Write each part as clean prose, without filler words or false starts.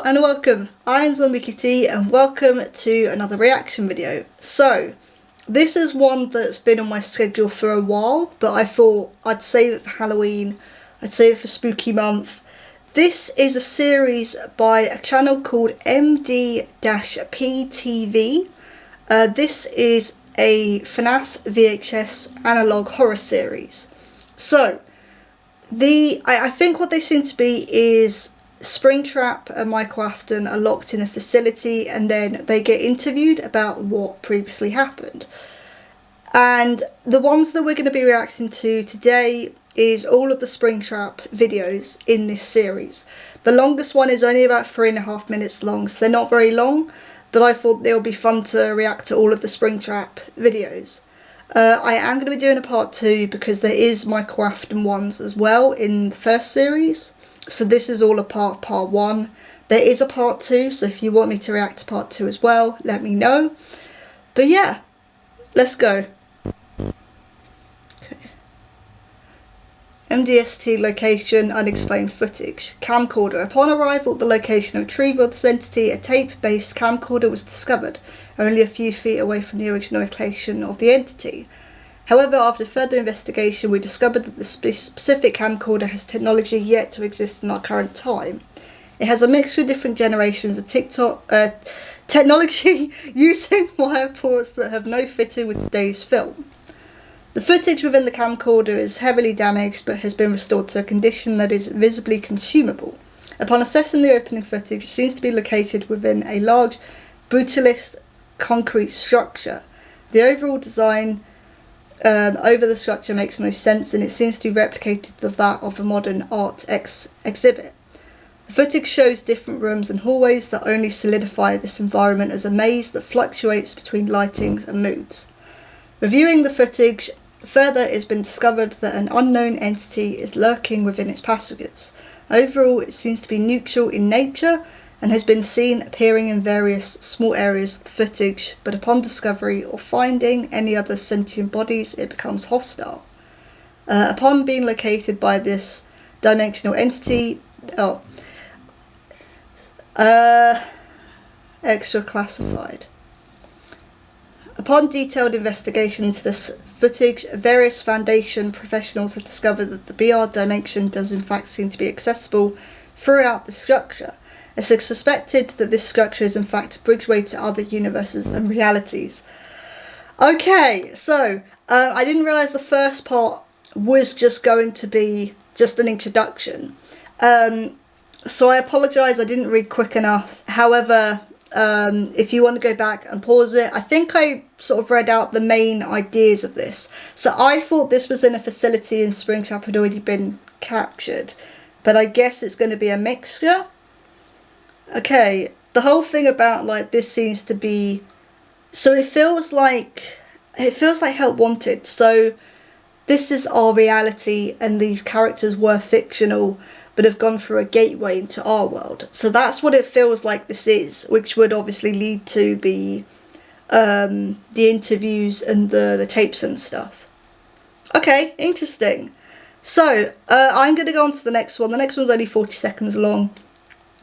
and welcome, I'm Md-Ptv'S and welcome to another reaction video. So, this is one that's been on my schedule for a while, but I thought I'd save it for Halloween, I'd save it for spooky month. This is a series by a channel called Md-Ptv. This is a FNAF VHS analog horror series. So, I think what they seem to be is Springtrap and Michael Afton are locked in a facility and then they get interviewed about what previously happened. And the ones that we're going to be reacting to today is all of the Springtrap videos in this series. The longest one is only about 3.5 minutes long, so they're not very long, but I thought it would be fun to react to all of the Springtrap videos. I am going to be doing a part 2 because there is Michael Afton ones as well in the first series. So this is all a part of part 1. There is a part 2, so if you want me to react to part 2 as well, let me know. But yeah, let's go. Okay. MDST location, unexplained footage. Camcorder. Upon arrival at the location of retrieval of this entity, a tape-based camcorder was discovered, only a few feet away from the original location of the entity. However, after further investigation, we discovered that the specific camcorder has technology yet to exist in our current time. It has a mixture of different generations of technology using wire ports that have no fitting with today's film. The footage within the camcorder is heavily damaged but has been restored to a condition that is visibly consumable. Upon assessing the opening footage, it seems to be located within a large brutalist concrete structure. The overall design over the structure makes no sense, and it seems to be replicated of that of a modern art exhibit. The footage shows different rooms and hallways that only solidify this environment as a maze that fluctuates between lighting and moods. Reviewing the footage further, it has been discovered that an unknown entity is lurking within its passages. Overall, it seems to be neutral in nature and has been seen appearing in various small areas of the footage, but upon discovery or finding any other sentient bodies, it becomes hostile. Upon being located by this dimensional entity, extra classified. Upon detailed investigation into this footage, various Foundation professionals have discovered that the BR dimension does in fact seem to be accessible throughout the structure. It's suspected that this structure is in fact a bridgeway to other universes and realities. Okay, so I didn't realise the first part was just going to be just an introduction. So I apologise, I didn't read quick enough. However, if you want to go back and pause it, I think I sort of read out the main ideas of this. So I thought this was in a facility and Springtrap had already been captured, but I guess it's going to be a mixture. Okay, the whole thing about like this seems to be, so it feels like Help Wanted. So this is our reality and these characters were fictional but have gone through a gateway into our world. So that's what it feels like this is, which would obviously lead to the interviews and the tapes and stuff. Okay, interesting. So I'm going to go on to the next one. The next one's only 40 seconds long.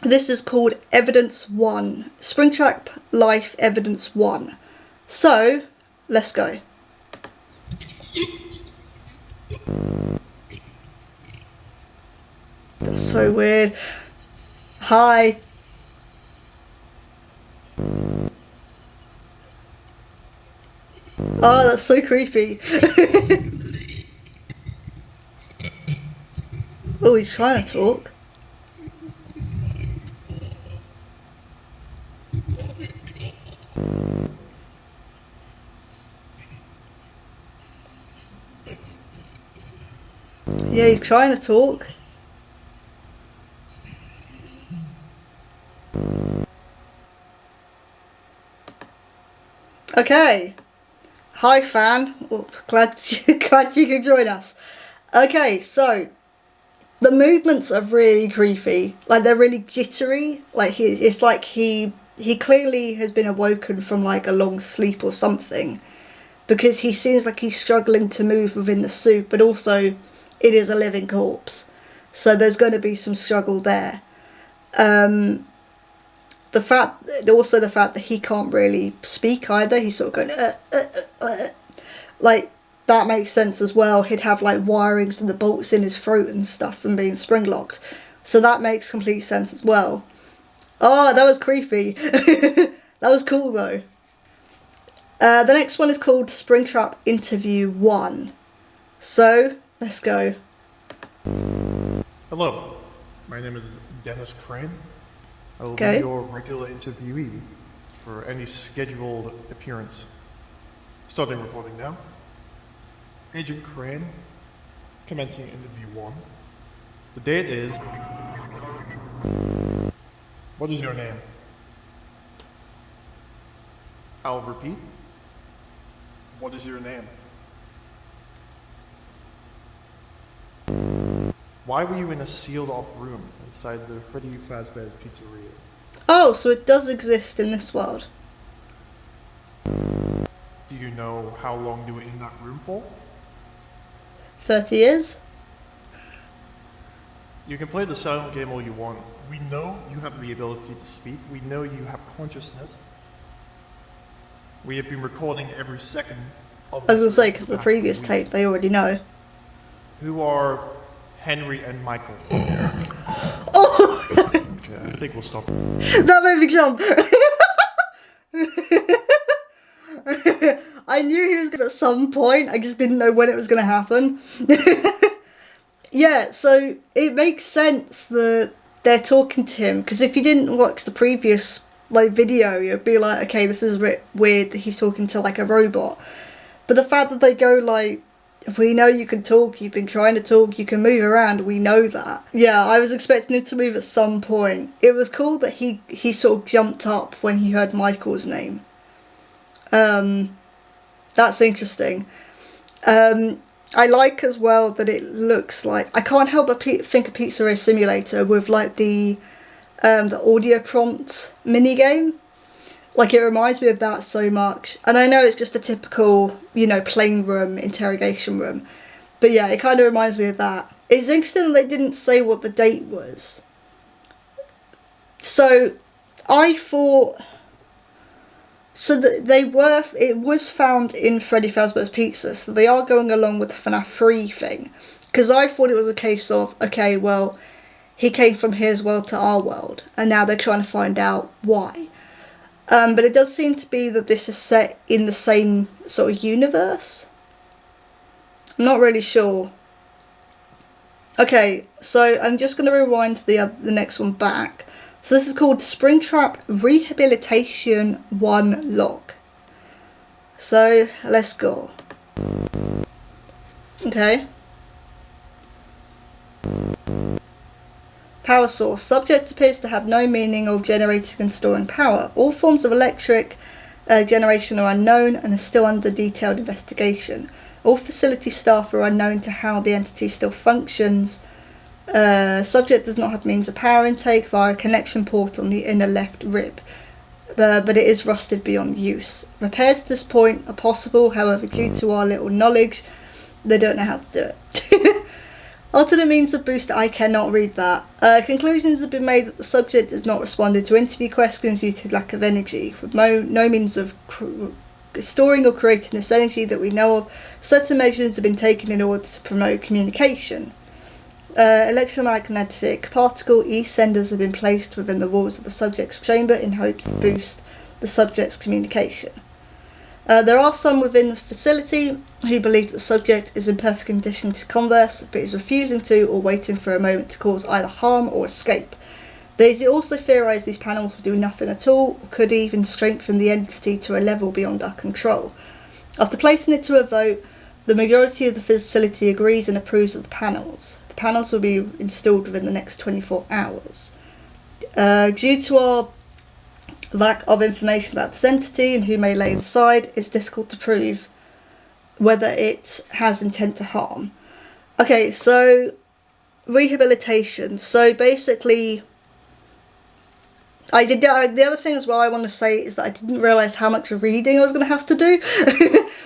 This is called Evidence 1. Springtrap Life Evidence 1. So, let's go. That's so weird. Hi. Oh, that's so creepy. Oh, he's trying to talk. Yeah, he's trying to talk. Okay. Hi, fan. Oh, glad you could join us. Okay, so the movements are really creepy. Like, they're really jittery. Like, it's like he clearly has been awoken from like a long sleep or something, because he seems like he's struggling to move within the suit, but also it is a living corpse, so there's going to be some struggle there. the fact that he can't really speak either. He's sort of going like, that makes sense as well. He'd have like wirings and the bolts in his throat and stuff from being spring locked, so that makes complete sense as well. Oh, that was creepy. That was cool though. The next one is called Springtrap Interview 1. So let's go. Hello, my name is Dennis Crane. I will be your regular interviewee for any scheduled appearance. Starting recording now. Agent Crane, commencing interview 1. The date is... What is your name? I'll repeat. What is your name? Why were you in a sealed off room inside the Md-Ptv'S pizzeria? Oh, so it does exist in this world. Do you know how long you were in that room for? 30 years? You can play the silent game all you want. We know you have the ability to speak. We know you have consciousness. We have been recording every second of I was going to say, because the previous tape, they already know. Who are Henry and Michael? Oh! Okay, I think we'll stop. That made me jump! I knew he was going to at some point, I just didn't know when it was going to happen. Yeah, so it makes sense that they're talking to him, because if you didn't watch the previous like video, you'd be like, okay, this is a bit weird that he's talking to like a robot. But the fact that they go like, we know you can talk, you've been trying to talk, you can move around, we know that. Yeah, I was expecting him to move at some point. It was cool that he sort of jumped up when he heard Michael's name. That's interesting. I like as well that it looks like, I can't help but think of Pizzeria Simulator with like the audio prompt mini game. Like, it reminds me of that so much. And I know it's just a typical, you know, plain room, interrogation room. But yeah, it kind of reminds me of that. It's interesting that they didn't say what the date was. So, I thought... So that it was found in Freddy Fazbear's Pizza, so they are going along with the FNAF 3 thing. Because I thought it was a case of, okay, well, he came from his world to our world, and now they're trying to find out why. But it does seem to be that this is set in the same sort of universe. I'm not really sure. Okay, so I'm just going to rewind the next one back. So this is called Springtrap Rehabilitation 1 Log. So let's go. Okay. Power source. Subject appears to have no meaning or generating and storing power. All forms of electric generation are unknown and are still under detailed investigation. All facility staff are unknown to how the entity still functions. Subject does not have means of power intake via a connection port on the inner left rib, but it is rusted beyond use. Repairs to this point are possible, however, due to our little knowledge, they don't know how to do it. Alternate means of boost, I cannot read that. Conclusions have been made that the subject has not responded to interview questions due to lack of energy, with no means of storing or creating this energy that we know of. Certain measures have been taken in order to promote communication. Electromagnetic particle e-senders have been placed within the walls of the subject's chamber in hopes to boost the subject's communication. There are some within the facility who believe that the subject is in perfect condition to converse, but is refusing to or waiting for a moment to cause either harm or escape. They also theorise these panels will do nothing at all, or could even strengthen the entity to a level beyond our control. After placing it to a vote, the majority of the facility agrees and approves of the panels. The panels will be installed within the next 24 hours. Due to our lack of information about this entity and who may lay inside, it's difficult to prove whether it has intent to harm. Okay, so rehabilitation. So basically, the other thing as well I want to say is that I didn't realise how much reading I was going to have to do.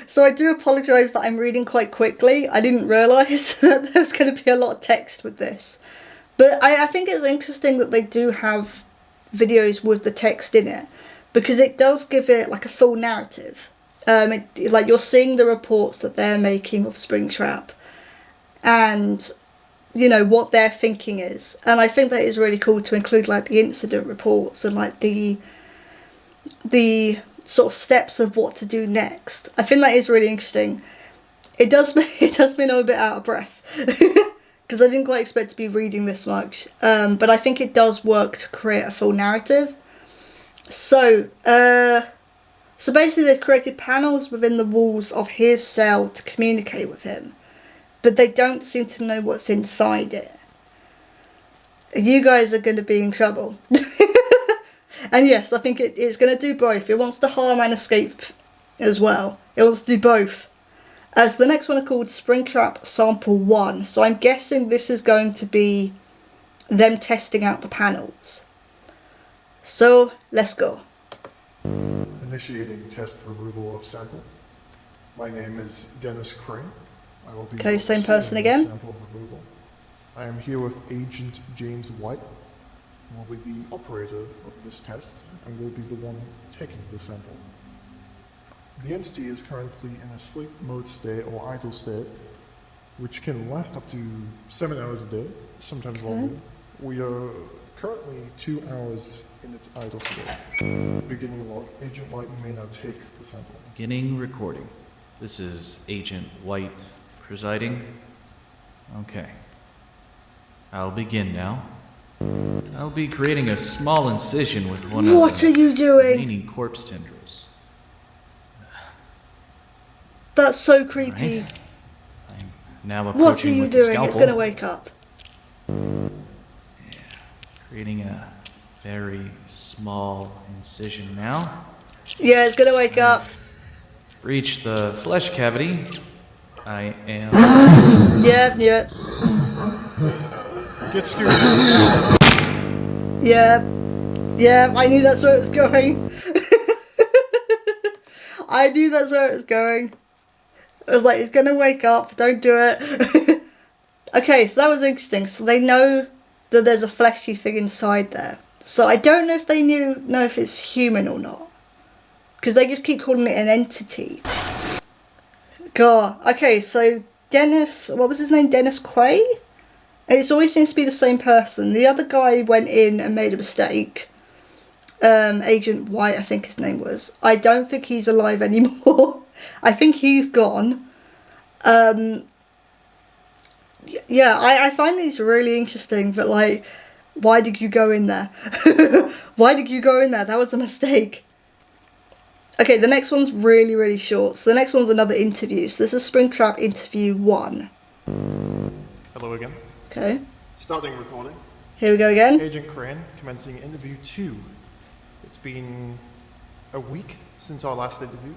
So I do apologise that I'm reading quite quickly. I didn't realise that there was going to be a lot of text with this. But I think it's interesting that they do have videos with the text in it, because it does give it like a full narrative. Like you're seeing the reports that they're making of Springtrap, and you know what their thinking is, and I think that is really cool to include like the incident reports and like the sort of steps of what to do next. I think that is really interesting. It does mean I'm a bit out of breath because I didn't quite expect to be reading this much, but I think it does work to create a full narrative. So basically they've created panels within the walls of his cell to communicate with him, but they don't seem to know what's inside it. You guys are going to be in trouble. And yes, I think it's going to do both. It wants to harm and escape as well. It wants to do both. So the next one is called Springtrap Sample 1. So I'm guessing this is going to be them testing out the panels. So let's go. Initiating test removal of sample. My name is Dennis Crane. I will be Okay, same person again. Sample removal. I am here with Agent James White, who will be the operator of this test and will be the one taking the sample. The entity is currently in a sleep mode state or idle state, which can last up to 7 hours a day, sometimes longer. We are currently 2 hours in its idle state. Beginning log. Agent White may now take the sample. Beginning recording. This is Agent White presiding. Okay. I'll begin now. I'll be creating a small incision with one What of are you the doing? remaining corpse tendrils. That's so creepy. Right. I'm now approaching What are you with the doing? scalpel. It's going to wake up. Creating a very small incision now. Yeah, it's going to wake up. Reach the flesh cavity. I am... Yeah, knew it. Get scared. Yeah, I knew that's where it was going. I knew that's where it was going. I was like, it's going to wake up, don't do it. Okay, so that was interesting. So they know that there's a fleshy thing inside there. So I don't know if they know if it's human or not, because they just keep calling it an entity. God. Okay, so Dennis, what was his name? Dennis Quaid? It always seems to be the same person. The other guy went in and made a mistake. Agent White, I think his name was. I don't think he's alive anymore. I think he's gone. Yeah, I find these really interesting, but like, why did you go in there? Why did you go in there? That was a mistake. Okay, the next one's really, really short. So the next one's another interview. So this is Springtrap interview 1. Hello again. Okay, Starting recording. here we go again. Agent Crane, commencing interview 2. It's been a week since our last interview.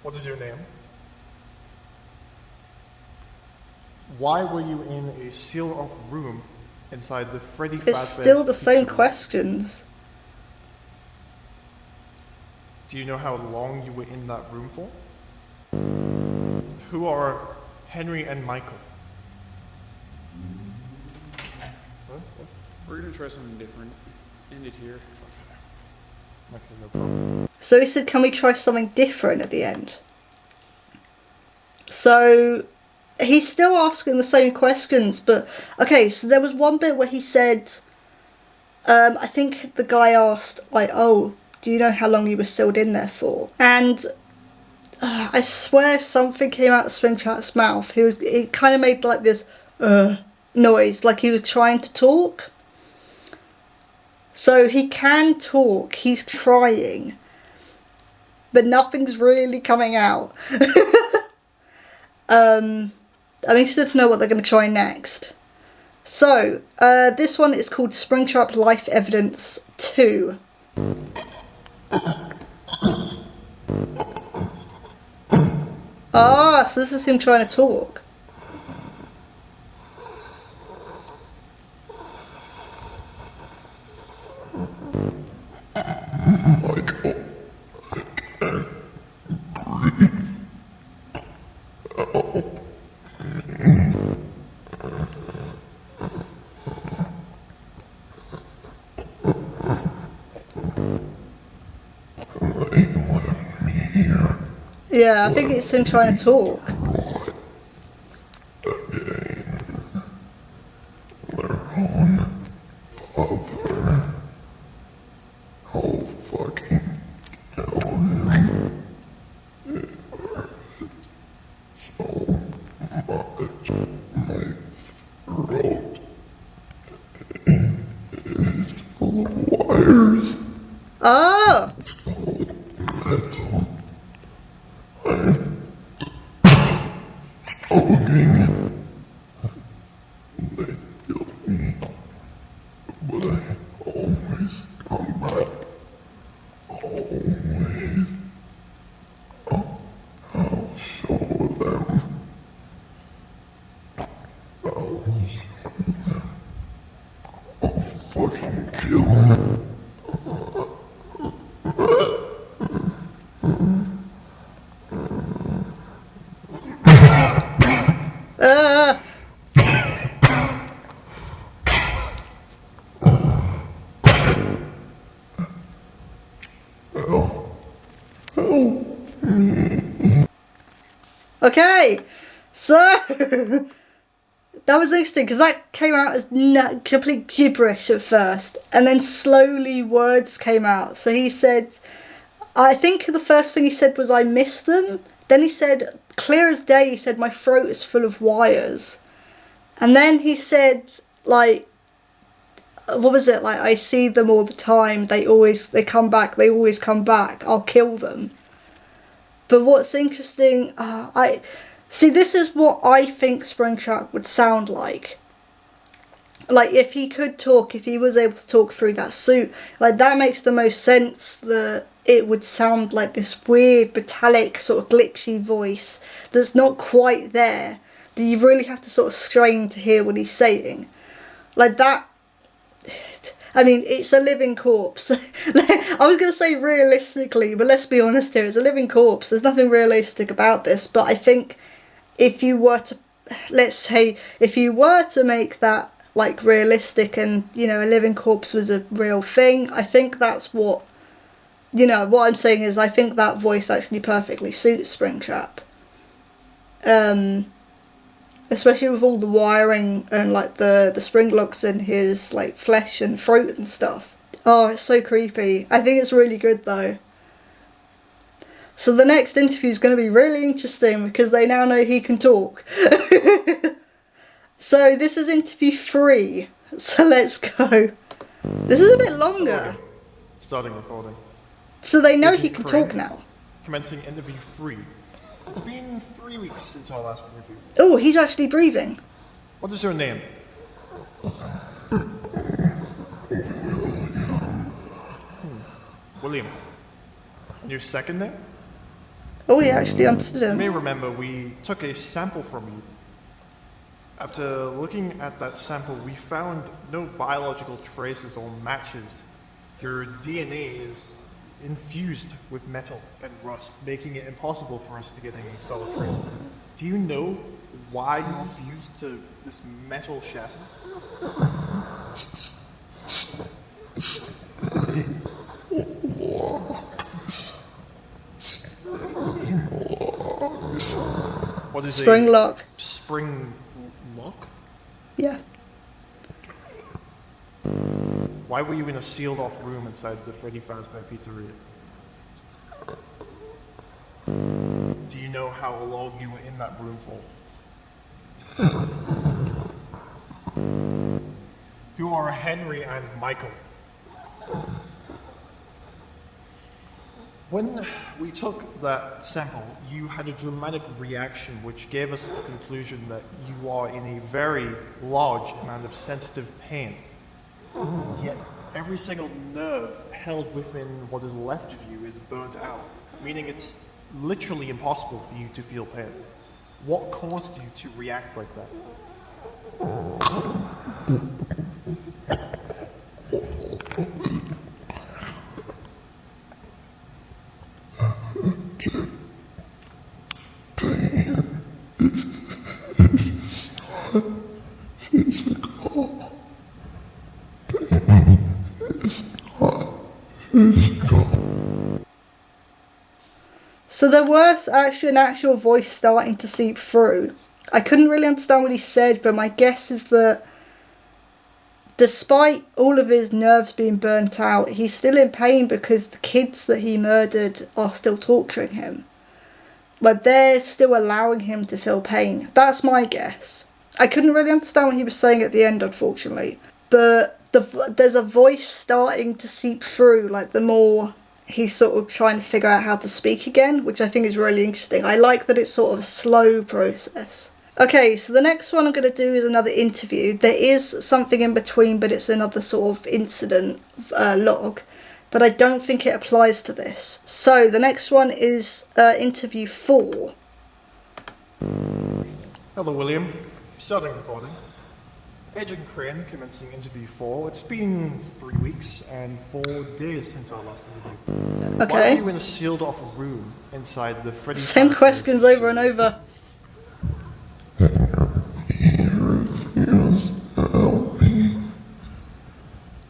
What is your name? Why were you in a sealed-off room inside the Freddy Fazbear's It's still the same picture? questions. Do you know how long you were in that room for? Who are Henry and Michael? Huh? We're gonna try something different. End it here. Okay, no problem. So he said, can we try something different at the end? So he's still asking the same questions, but okay, so there was one bit where he said, I think the guy asked, like, oh, do you know how long you were sealed in there for? And I swear something came out of Springtrap's mouth. It kind of made like this noise, like he was trying to talk. So he can talk, he's trying, but nothing's really coming out. I'm interested to know what they're going to try next. So, this one is called Springtrap Life Evidence 2. Ah, so this is him trying to talk. Yeah, I think it's him trying to talk. Oh! Uh, okay, so that was interesting because that came out as complete gibberish at first, and then slowly words came out. So he said, I think the first thing he said was, "I miss them." Then he said, clear as day, he said, "My throat is full of wires." And then he said, like, what was it? Like, "I see them all the time. They come back. They always come back. I'll kill them." But what's interesting, I see, this is what I think Springtrap would sound like. Like, if he could talk, if he was able to talk through that suit, like, that makes the most sense, that it would sound like this weird, metallic, sort of glitchy voice that's not quite there, that you really have to sort of strain to hear what he's saying. Like, that, I mean, it's a living corpse. I was going to say realistically, but let's be honest here, it's a living corpse. There's nothing realistic about this, but I think if you were to, let's say, if you were to make that, like, realistic, and, you know, a living corpse was a real thing, I think that's what, you know, what I'm saying is I think that voice actually perfectly suits Springtrap. Especially with all the wiring and, like, the spring locks in his, like, flesh and throat and stuff. Oh, it's so creepy. I think it's really good though. So the next interview is going to be really interesting because they now know he can talk. So this is interview 3. So let's go. This is a bit longer. Starting recording. So they know he can talk now. Commencing interview 3. It's been 3 weeks since our last interview. Oh, he's actually breathing. What is your name? William. And your second name? Oh, he actually understood You may him. remember we took a sample from you. After looking at that sample, we found no biological traces or matches. Your DNA is infused with metal and rust, making it impossible for us to get any solid trace. Do you know why you fused to this metal chassis? What is Spring a lock. spring lock? Yeah. Why were you in a sealed off room inside the Freddy Fazbear Pizzeria? Do you know how long you were in that room for? Who are Henry and Michael? When we took that sample, you had a dramatic reaction which gave us the conclusion that you are in a very large amount of sensitive pain. Yet every single nerve held within what is left of you is burnt out, meaning it's literally impossible for you to feel pain. What caused you to react like that? So there was actually an actual voice starting to seep through. I couldn't really understand what he said, but my guess is that despite all of his nerves being burnt out, he's still in pain because the kids that he murdered are still torturing him. Like, they're still allowing him to feel pain. That's my guess. I couldn't really understand what he was saying at the end, unfortunately. But there's a voice starting to seep through, like, the more he's sort of trying to figure out how to speak again, which I think is really interesting. I like that it's sort of a slow process. Okay, so the next one I'm going to do is another interview. There is something in between, but it's another sort of incident log. But I don't think it applies to this. So the next one is interview 4. Hello, William. Starting recording. Agent Crane commencing interview 4. It's been 3 weeks and 4 days since our last interview. Okay. Why are you in a sealed-off room inside the Freddy... Same questions over and over.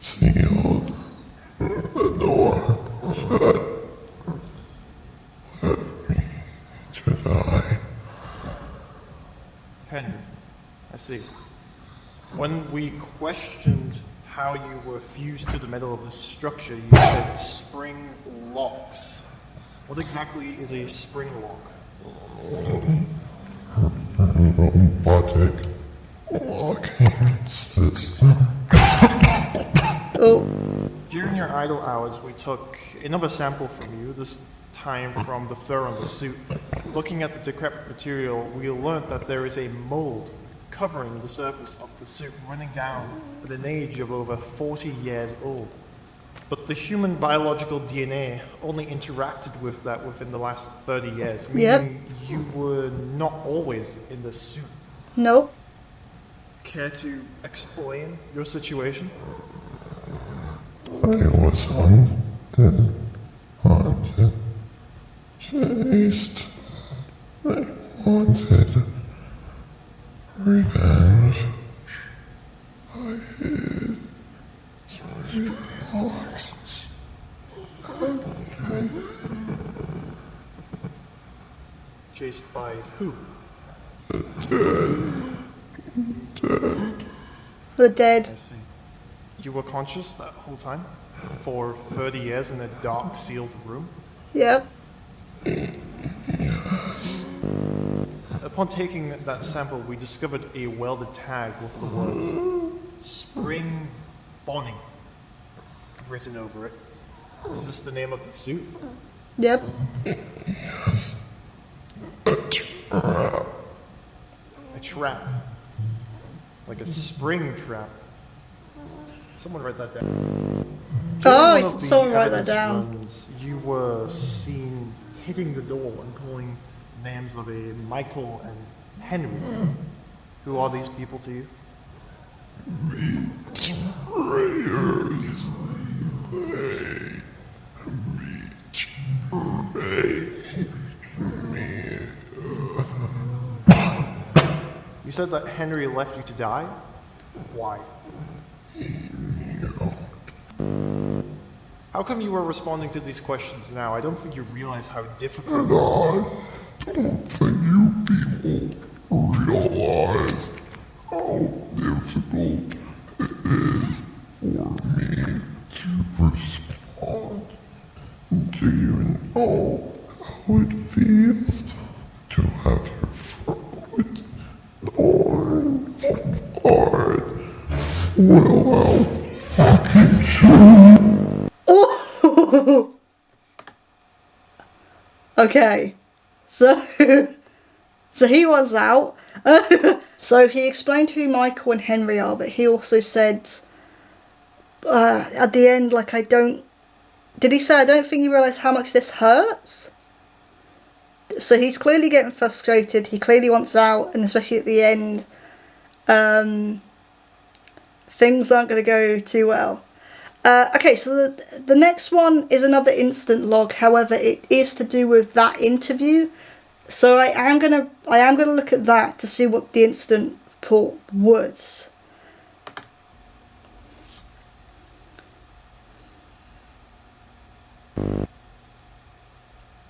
Sealed the door shut. Let me to die. Henry, I see. When we questioned how you were fused to the metal of the structure, you said spring locks. What exactly is a spring lock? Robotic locking system. Oh, During your idle hours, we took another sample from you, this time from the fur on the suit. Looking at the decrepit material, we learned that there is a mold covering the surface of the suit running down at an age of over 40 years old. But the human biological DNA only interacted with that within the last 30 years, meaning you were not always in the suit. nope. Care to explain your situation? I was hunted, chased. I wanted revenge. I hid 3 blocks. Chased by who? The dead. I see. You were conscious that whole time? For 30 years in a dark, sealed room? Yep. Upon taking that sample, we discovered a welded tag with the words Spring Bonnie written over it. Is this the name of the suit? Yep. A trap. Like a spring trap. Someone write that down. Oh, During one of the someone write that evidence down. runs, you were seen hitting the door and calling names of a Michael and Henry. Who are these people to you? You said that Henry left you to die? Why? How come you were responding to these questions now? I don't think you realize how difficult... I don't think you people realize how difficult it is for me to respond. Do you know how it feels to have your foot torn apart? Well, I'll fucking show you. Oh! Okay. So he wants out. So he explained who Michael and Henry are, but he also said at the end, like, I don't... Did he say, I don't think you realise how much this hurts? So he's clearly getting frustrated. He clearly wants out, and especially at the end, things aren't going to go too well. Okay, so the next one is another instant log. However, it is to do with that interview. So I am gonna look at that to see what the instant report was.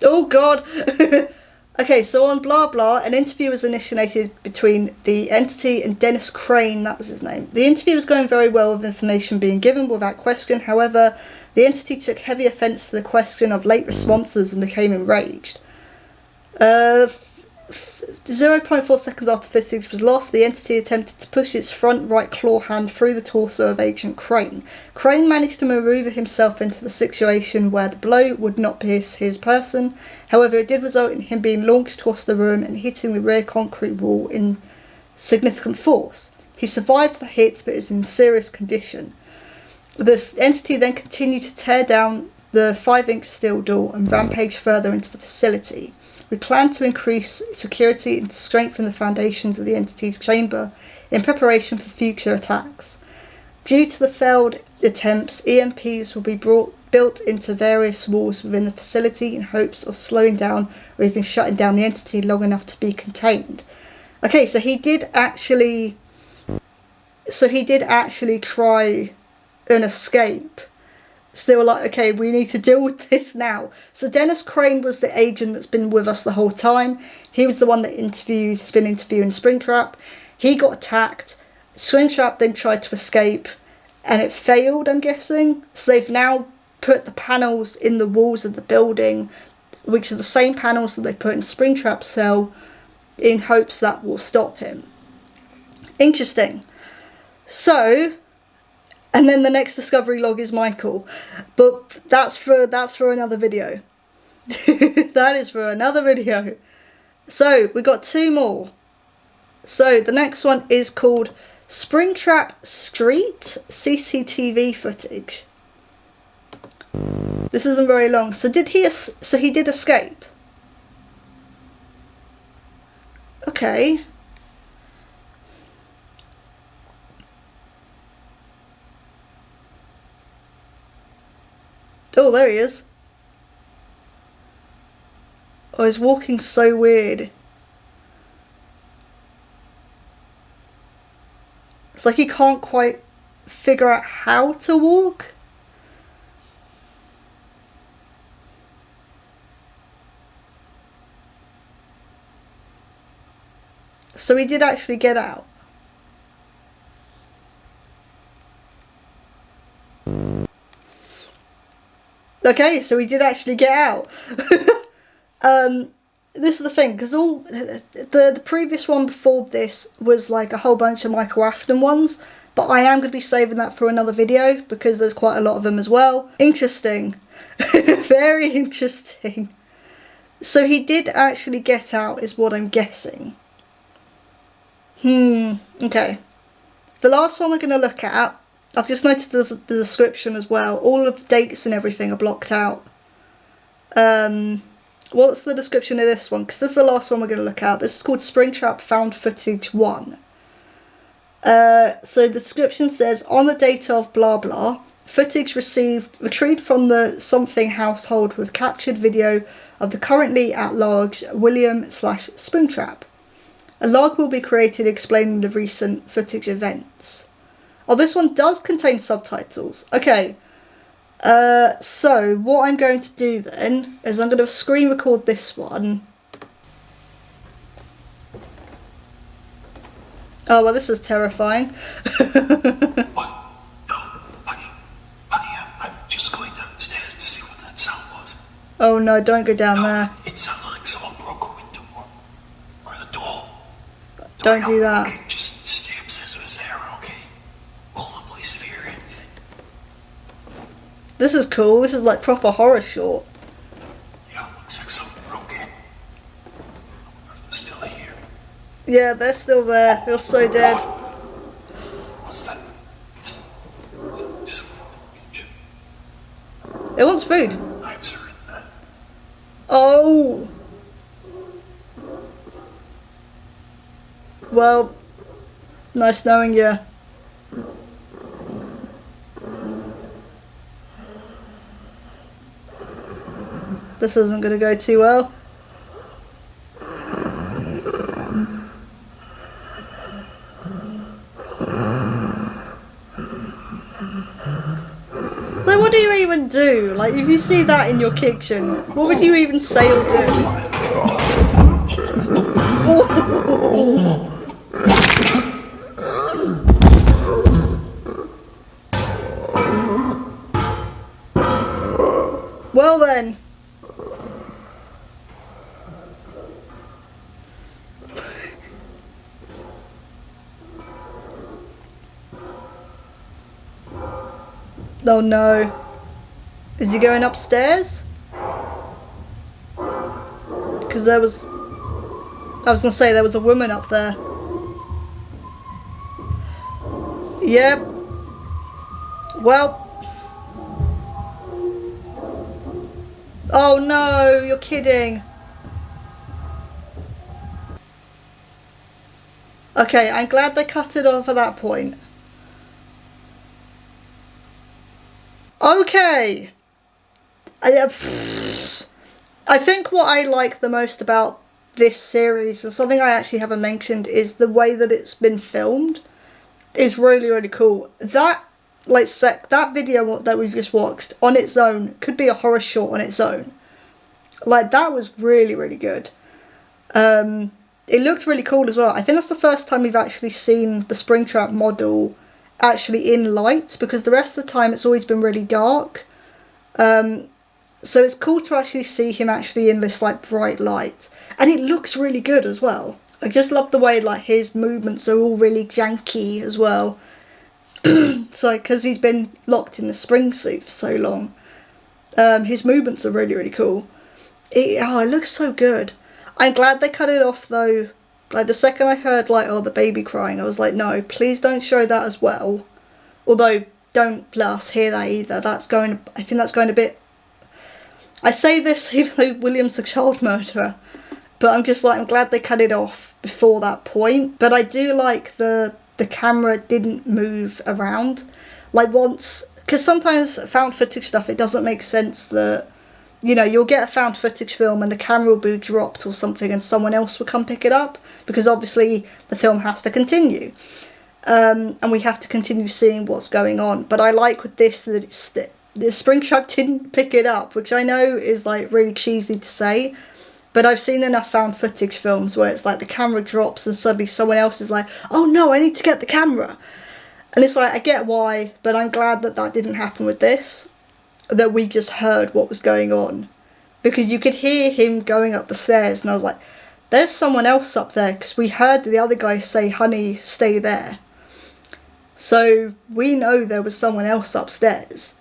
Oh God. Okay, so on blah blah, an interview was initiated between the entity and Dennis Crane, that was his name. The interview was going very well with information being given without question. However, the entity took heavy offence to the question of late responses and became enraged. 0.4 seconds after footage was lost, the entity attempted to push its front right claw hand through the torso of Agent Crane. Crane managed to manoeuvre himself into the situation where the blow would not pierce his person. However, it did result in him being launched across the room and hitting the rear concrete wall in significant force. He survived the hit but is in serious condition. The entity then continued to tear down the 5-inch steel door and rampage further into the facility. We plan to increase security and to strengthen the foundations of the entity's chamber in preparation for future attacks. Due to the failed attempts, EMPs will be built into various walls within the facility in hopes of slowing down or even shutting down the entity long enough to be contained. Okay, so he did actually try an escape. So they were like, okay, we need to deal with this now. So Dennis Crane was the agent that's been with us the whole time. He was the one that has been interviewing Springtrap. He got attacked. Springtrap then tried to escape and it failed, I'm guessing. So they've now put the panels in the walls of the building, which are the same panels that they put in Springtrap's cell, in hopes that will stop him. Interesting. So, and then the next discovery log is Michael, but that's for another video. That is for another video. So we got 2 more. So the next one is called Springtrap Street CCTV footage. This isn't very long. So he did escape. Okay. Oh, there he is. Oh, he's walking so weird. It's like he can't quite figure out how to walk. So he did actually get out. Okay, so he did actually get out. This is the thing, because all the previous one before this was like a whole bunch of Michael Afton ones, but I am going to be saving that for another video because there's quite a lot of them as well. Interesting. Very interesting. So he did actually get out is what I'm guessing. Okay. The last one we're going to look at, I've just noted the description as well. All of the dates and everything are blocked out. What's the description of this one? Because this is the last one we're going to look at. This is called Springtrap Found Footage 1. So the description says, on the date of blah blah, footage retrieved from the something household with captured video of the currently at large William/Springtrap. A log will be created explaining the recent footage events. Oh, this one does contain subtitles. Okay. So what I'm going to do then is I'm going to screen record this one. Oh, well, this is terrifying. What? No, honey, I'm just going downstairs to see what that sound was. Oh no, don't go down there. It sounded like someone broke a window or the door. Don't do that. Okay, just stay upstairs with Sarah, okay? Call the police if you hear anything. This is cool. This is like proper horror short. Yeah, looks like someone broke in. I wonder if they're still here. Yeah, they're still there. They're so dead. What's that? Just It wants food. I'm certain that. Oh. Well, nice knowing you. This isn't going to go too well. Like, what are you even doing? do? Like, if you see that in your kitchen, what would you even say or do? Oh. Well then. Oh no. Is he going upstairs? Because I was gonna say there was a woman up there. Yep. Well. Oh no, you're kidding. Okay, I'm glad they cut it off at that point. Okay. I think what I like the most about this series, and something I actually haven't mentioned, is the way that it's been filmed. Is really, really cool. That that video that we've just watched on its own could be a horror short on its own. Like, that was really, really good. It looked really cool as well. I think that's the first time we've actually seen the Springtrap model actually in light, because the rest of the time it's always been really dark. So it's cool to actually see him actually in this like bright light, and it looks really good as well. I just love the way like his movements are all really janky as well. So because he's been locked in the spring suit for so long, his movements are really, really cool. It looks so good. I'm glad they cut it off though. Like, the second I heard like, oh, the baby crying, I was like, no, please don't show that as well. Although, don't let us hear that either. I think that's going a bit... I say this even though William's a child murderer, but I'm just like, I'm glad they cut it off before that point. But I do like the camera didn't move around. Like, once... Because sometimes found footage stuff, it doesn't make sense that, you know, you'll get a found footage film and the camera will be dropped or something and someone else will come pick it up, because obviously the film has to continue. And we have to continue seeing what's going on. But I like with this that the Springtrap didn't pick it up, which I know is like really cheesy to say, but I've seen enough found footage films where it's like the camera drops and suddenly someone else is like, oh no, I need to get the camera. And it's like, I get why, but I'm glad that that didn't happen with this. That we just heard what was going on, because you could hear him going up the stairs, and I was like, there's someone else up there, because we heard the other guy say, honey, stay there. So we know there was someone else upstairs.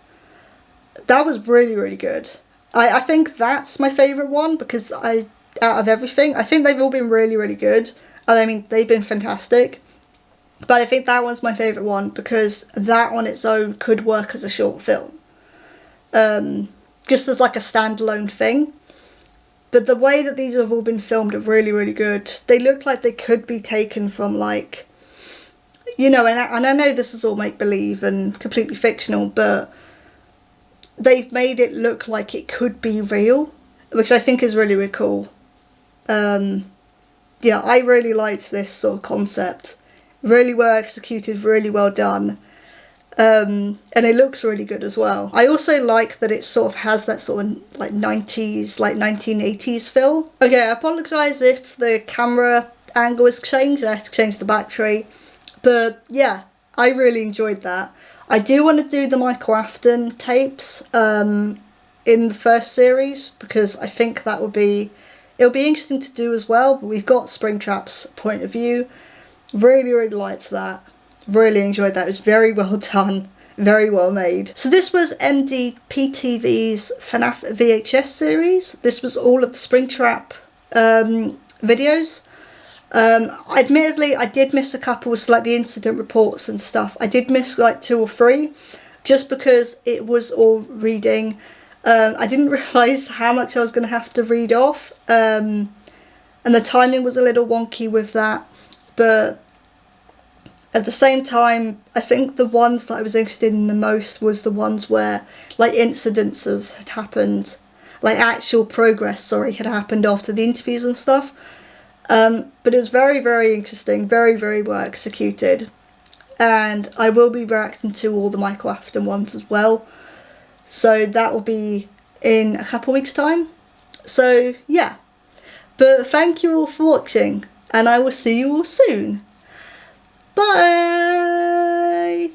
That was really, really good. I think that's my favourite one, because out of everything, I think they've all been really, really good. I mean, they've been fantastic. But I think that one's my favourite one, because that on its own could work as a short film. Just as like a standalone thing. But the way that these have all been filmed are really, really good. They look like they could be taken from like, you know, and I know this is all make-believe and completely fictional, but they've made it look like it could be real, which I think is really, really cool. Yeah, I really liked this sort of concept. Really well executed, really well done. And it looks really good as well. I also like that it sort of has that sort of like 90s, like 1980s feel. Okay, I apologise if the camera angle has changed. I had to change the battery. But yeah, I really enjoyed that. I do want to do the Michael Afton tapes in the first series, because I think that would be... It'll be interesting to do as well, but we've got Springtrap's point of view. Really, really liked that. Really enjoyed that. It was very well done, very well made. So this was Md-Ptv'S FNAF VHS series. This was all of the Springtrap videos. Admittedly, I did miss a couple with like the incident reports and stuff. I did miss like 2 or 3, just because it was all reading. I didn't realise how much I was going to have to read off, and the timing was a little wonky with that, but at the same time, I think the ones that I was interested in the most was the ones where like incidences had happened, like actual progress, had happened after the interviews and stuff. But it was very, very interesting, very, very well executed. And I will be reacting to all the Michael Afton ones as well. So that will be in a couple weeks time. So yeah, but thank you all for watching, and I will see you all soon. Bye.